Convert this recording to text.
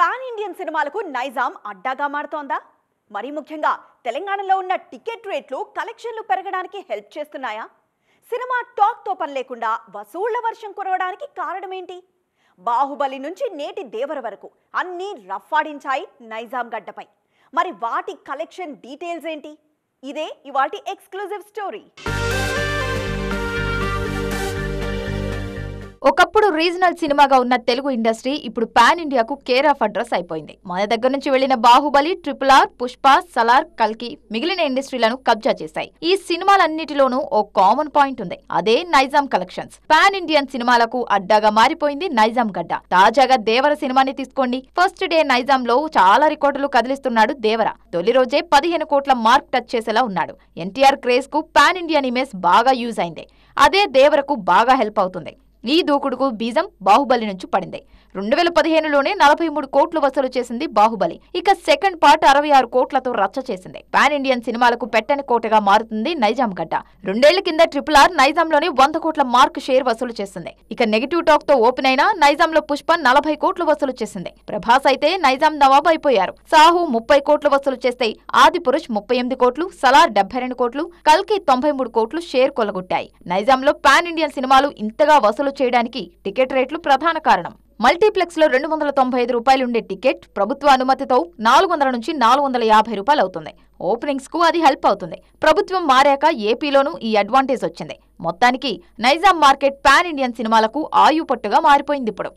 Pan Indian సినిమాలకు నైజాం అడ్డాగా మారుతోందా? మరి ముఖ్యంగా తెలంగాణలో ఉన్న టికెట్ రేట్లు కలెక్షన్లు పెరగడానికి హెల్ప్ చేస్తున్నాయా? సినిమా టాక్ తో పని లేకుండా వసూళ్ల వర్షం కురవడానికి కారణం ఏంటి? బాహుబలి నుంచి నేటి దేవర వరకు అన్నీ రఫ్ఫాడించాయి నైజాం గడ్డపై. మరి వాటి కలెక్షన్ డీటెయిల్స్ ఏంటి? ఇదే ఇవాల్టి ఎక్స్క్లూజివ్ స్టోరీ. ఒకప్పుడు రీజనల్ సినిమాగా ఉన్న తెలుగు ఇండస్ట్రీ ఇప్పుడు పాన్ ఇండియాకు కేర్ ఆఫ్ అడ్రస్ అయిపోయింది. మన దగ్గర నుంచి వెళ్లిన బాహుబలి, RRR, పుష్ప, సలార్, కల్కి మిగిలిన ఇండస్ట్రీలను కబ్జా చేశాయి. ఈ సినిమాలన్నిటిలోనూ ఓ కామన్ పాయింట్ ఉంది, అదే నైజాం కలెక్షన్స్. పాన్ ఇండియన్ సినిమాలకు అడ్డాగా మారిపోయింది నైజాం గడ్డ. తాజాగా దేవర సినిమాని తీసుకోండి. ఫస్ట్ డే నైజాం లో చాలా రికార్డులు కదిలిస్తున్నాడు దేవర. తొలి రోజే 15 కోట్ల మార్క్ టచ్ చేసేలా ఉన్నాడు. ఎన్టీఆర్ క్రేజ్ కు పాన్ ఇండియన్ ఇమేజ్ బాగా యూజ్ అయింది. అదే దేవరకు బాగా హెల్ప్ అవుతుంది. ఈ దూకుడుకు బీజం బాహుబలి నుంచి పడింది. 2015లోనే 43 కోట్లు వసూలు చేసింది బాహుబలి. ఇక సెకండ్ పార్ట్ 66 కోట్లతో రచ్చ చేసింది. పాన్ ఇండియన్ సినిమాలకు పెట్టని కోటగా మారుతుంది నైజాం గడ్డ. 2 ఏళ్ల కింద RRR నైజాంలోనే 100 కోట్ల మార్క్ షేర్ వసూలు చేసింది. ఇక నెగిటివ్ టాక్ తో ఓపెన్ అయినా నైజాంలో పుష్ప 40 కోట్లు వసూలు చేసింది. ప్రభాస్ అయితే నైజాం నవాబ్ అయిపోయారు. సాహు 30 కోట్లు వసూలు చేస్తే ఆది పురుష్ 38 కోట్లు, సలార్ 72 కోట్లు, కల్కి 93 కోట్లు షేర్ కొల్లగొట్టాయి. నైజాంలో పాన్ ఇండియన్ సినిమాలు ఇంతగా వసూలు చేయడానికి టికెట్ రేట్లు ప్రధాన కారణం. మల్టీప్లెక్స్ లో 295 రూపాయలుండే టికెట్ ప్రభుత్వ అనుమతితో 400 నుంచి 450 రూపాయలు అవుతుంది. ఓపెనింగ్స్ కు అది హెల్ప్ అవుతుంది. ప్రభుత్వం మారాక ఏపీలోనూ ఈ అడ్వాంటేజ్ వచ్చింది. మొత్తానికి నైజాం మార్కెట్ పాన్ ఇండియన్ సినిమాలకు ఆయుపట్టుగా మారిపోయింది ఇప్పుడు.